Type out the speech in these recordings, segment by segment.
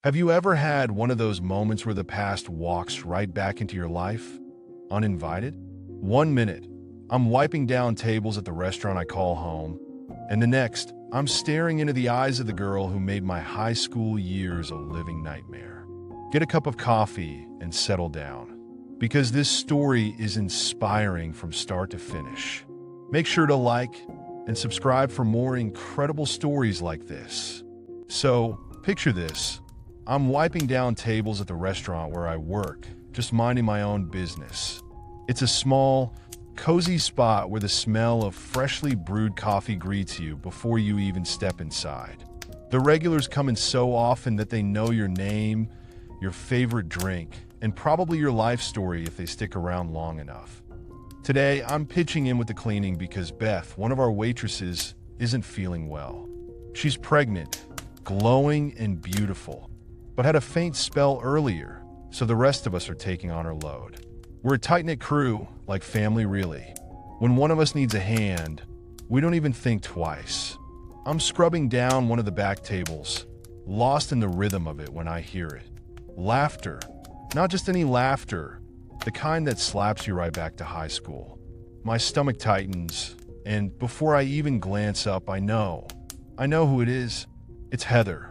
Have you ever had one of those moments where the past walks right back into your life, uninvited? 1 minute, I'm wiping down tables at the restaurant I call home, and the next, I'm staring into the eyes of the girl who made my high school years a living nightmare. Get a cup of coffee and settle down, because this story is inspiring from start to finish. Make sure to like and subscribe for more incredible stories like this. So, picture this. I'm wiping down tables at the restaurant where I work, just minding my own business. It's a small, cozy spot where the smell of freshly brewed coffee greets you before you even step inside. The regulars come in so often that they know your name, your favorite drink, and probably your life story if they stick around long enough. Today, I'm pitching in with the cleaning because Beth, one of our waitresses, isn't feeling well. She's pregnant, glowing and beautiful, but had a faint spell earlier, so the rest of us are taking on her load. We're a tight-knit crew, like family really. When one of us needs a hand, we don't even think twice. I'm scrubbing down one of the back tables, lost in the rhythm of it when I hear it. Laughter. Not just any laughter, the kind that slaps you right back to high school. My stomach tightens, and before I even glance up, I know who it is. It's Heather.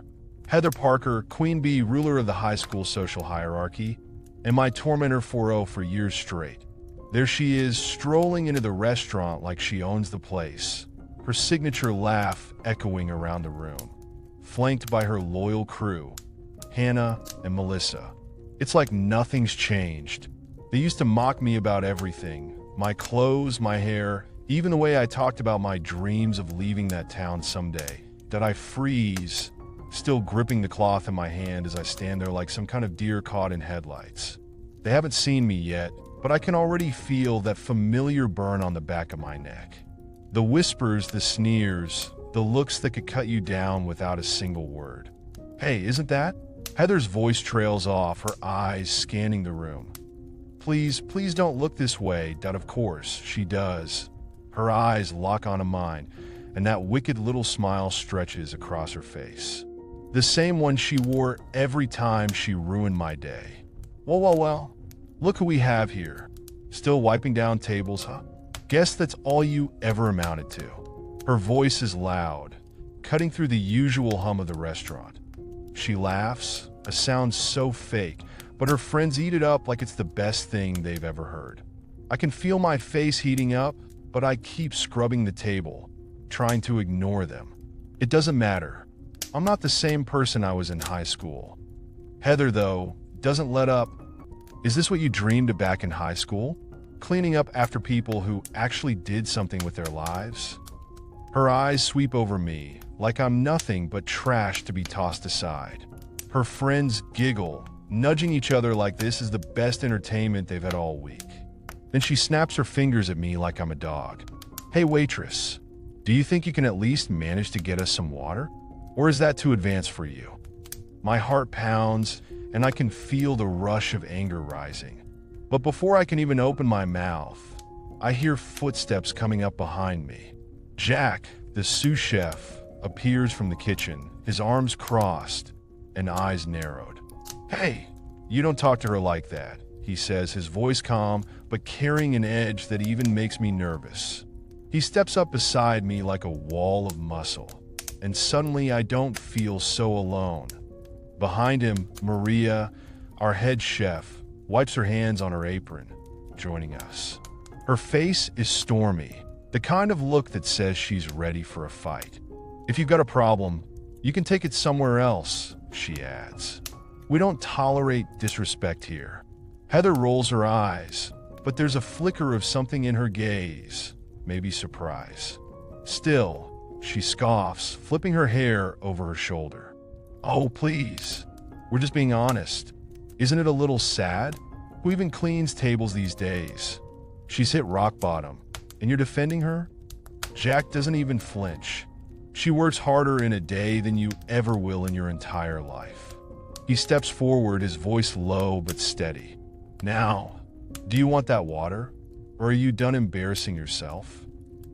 Heather Parker, Queen Bee, ruler of the high school social hierarchy, and my tormentor 4-0 for years straight. There she is, strolling into the restaurant like she owns the place, her signature laugh echoing around the room, flanked by her loyal crew, Hannah and Melissa. It's like nothing's changed. They used to mock me about everything, my clothes, my hair, even the way I talked about my dreams of leaving that town someday. That I freeze, still gripping the cloth in my hand as I stand there like some kind of deer caught in headlights. They haven't seen me yet, but I can already feel that familiar burn on the back of my neck. The whispers, the sneers, the looks that could cut you down without a single word. Hey, isn't that? Heather's voice trails off, her eyes scanning the room. Please don't look this way. Of course, she does. Her eyes lock onto mine, and that wicked little smile stretches across her face. The same one she wore every time she ruined my day. Well, look who we have here. Still wiping down tables, huh? Guess that's all you ever amounted to. Her voice is loud, cutting through the usual hum of the restaurant. She laughs, a sound so fake, but her friends eat it up like it's the best thing they've ever heard. I can feel my face heating up, but I keep scrubbing the table, trying to ignore them. It doesn't matter. I'm not the same person I was in high school. Heather, though, doesn't let up. Is this what you dreamed of back in high school? Cleaning up after people who actually did something with their lives? Her eyes sweep over me, like I'm nothing but trash to be tossed aside. Her friends giggle, nudging each other like this is the best entertainment they've had all week. Then she snaps her fingers at me like I'm a dog. Hey waitress, do you think you can at least manage to get us some water? Or is that too advanced for you? My heart pounds, and I can feel the rush of anger rising. But before I can even open my mouth, I hear footsteps coming up behind me. Jack, the sous chef, appears from the kitchen, his arms crossed and eyes narrowed. Hey, you don't talk to her like that, he says, his voice calm but carrying an edge that even makes me nervous. He steps up beside me like a wall of muscle, and suddenly I don't feel so alone. Behind him, Maria, our head chef, wipes her hands on her apron, joining us. Her face is stormy, the kind of look that says she's ready for a fight. If you've got a problem, you can take it somewhere else, she adds. We don't tolerate disrespect here. Heather rolls her eyes, but there's a flicker of something in her gaze, maybe surprise. Still, she scoffs, flipping her hair over her shoulder. Oh, please. We're just being honest. Isn't it a little sad? Who even cleans tables these days? She's hit rock bottom, and you're defending her? Jack doesn't even flinch. She works harder in a day than you ever will in your entire life. He steps forward, his voice low but steady. Now, do you want that water? Or are you done embarrassing yourself?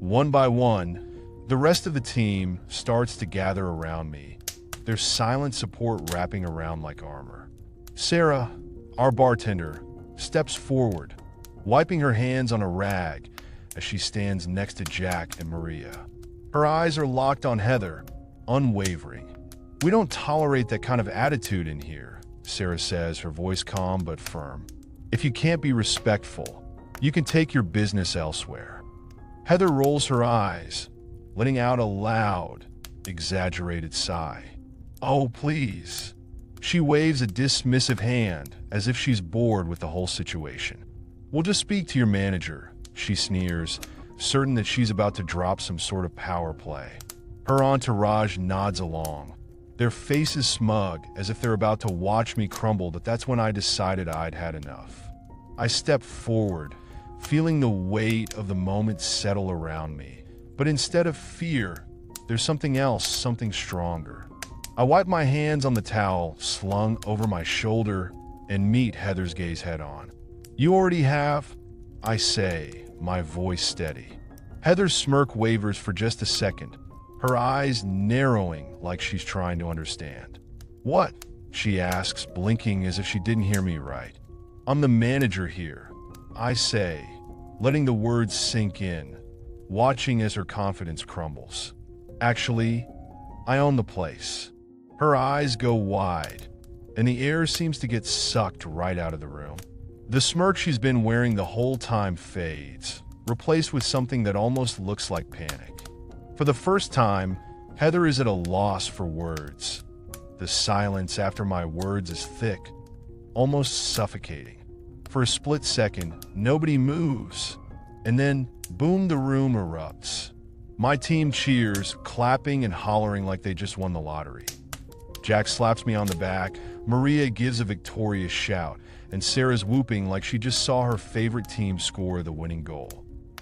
One by one, the rest of the team starts to gather around me, their silent support wrapping around like armor. Sarah, our bartender, steps forward, wiping her hands on a rag as she stands next to Jack and Maria. Her eyes are locked on Heather, unwavering. "We don't tolerate that kind of attitude in here," Sarah says, her voice calm but firm. "If you can't be respectful, you can take your business elsewhere." Heather rolls her eyes, letting out a loud, exaggerated sigh. "Oh, please." She waves a dismissive hand as if she's bored with the whole situation. "We'll just speak to your manager," she sneers, certain that she's about to drop some sort of power play. Her entourage nods along, their faces smug as if they're about to watch me crumble. That's when I decided I'd had enough. I step forward, feeling the weight of the moment settle around me. But instead of fear, there's something else, something stronger. I wipe my hands on the towel slung over my shoulder and meet Heather's gaze head on. "You already have?" I say, my voice steady. Heather's smirk wavers for just a second, her eyes narrowing like she's trying to understand. "What?" she asks, blinking as if she didn't hear me right. "I'm the manager here," I say, letting the words sink in, watching as her confidence crumbles. "Actually, I own the place." Her eyes go wide, and the air seems to get sucked right out of the room. The smirk she's been wearing the whole time fades, replaced with something that almost looks like panic. For the first time, Heather is at a loss for words. The silence after my words is thick, almost suffocating. For a split second, nobody moves, and then, boom, the room erupts. My team cheers, clapping and hollering like they just won the lottery. Jack slaps me on the back, Maria gives a victorious shout, and Sarah's whooping like she just saw her favorite team score the winning goal.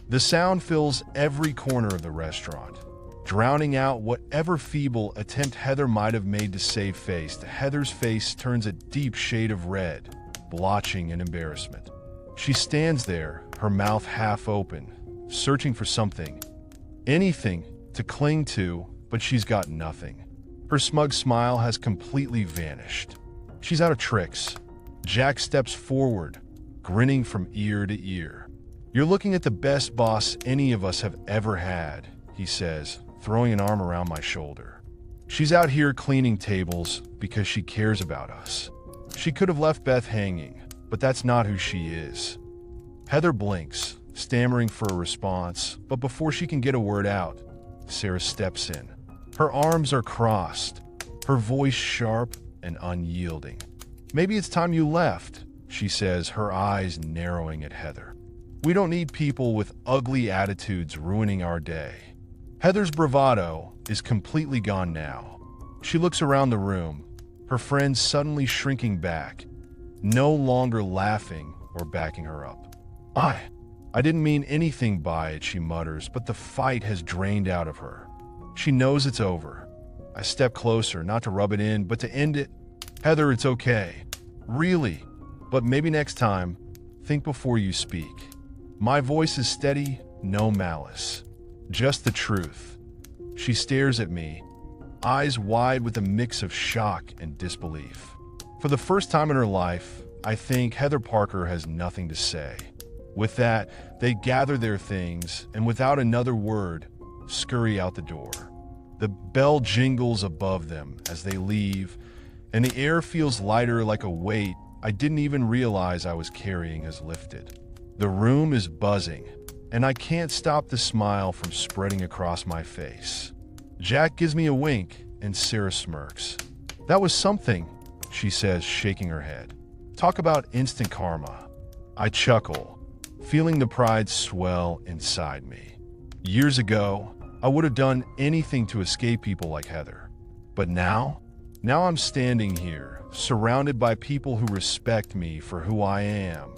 The sound fills every corner of the restaurant, drowning out whatever feeble attempt Heather might have made to save face. Heather's face turns a deep shade of red, blotching in embarrassment. She stands there, her mouth half open, searching for something, anything to cling to, but she's got nothing. Her smug smile has completely vanished. She's out of tricks. Jack steps forward, grinning from ear to ear. "You're looking at the best boss any of us have ever had," he says, throwing an arm around my shoulder. "She's out here cleaning tables because she cares about us. She could have left Beth hanging, but that's not who she is." Heather blinks, stammering for a response, but before she can get a word out, Sarah steps in. Her arms are crossed, her voice sharp and unyielding. "Maybe it's time you left," she says, her eyes narrowing at Heather. "We don't need people with ugly attitudes ruining our day." Heather's bravado is completely gone now. She looks around the room, her friends suddenly shrinking back, no longer laughing or backing her up. I didn't mean anything by it," she mutters, but the fight has drained out of her. She knows it's over. I step closer, not to rub it in, but to end it. "Heather, it's okay. Really. But maybe next time, think before you speak." My voice is steady, no malice. Just the truth. She stares at me, eyes wide with a mix of shock and disbelief. For the first time in her life, I think Heather Parker has nothing to say. With that, they gather their things, and without another word, scurry out the door. The bell jingles above them as they leave, and the air feels lighter, like a weight I didn't even realize I was carrying has lifted. The room is buzzing, and I can't stop the smile from spreading across my face. Jack gives me a wink, and Sarah smirks. "That was something," she says, shaking her head. "Talk about instant karma." I chuckle, feeling the pride swell inside me. Years ago, I would have done anything to escape people like Heather. But now I'm standing here, surrounded by people who respect me for who I am,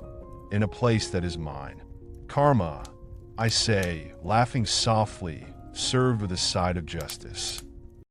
in a place that is mine. "Karma," I say, laughing softly, served with a side of justice.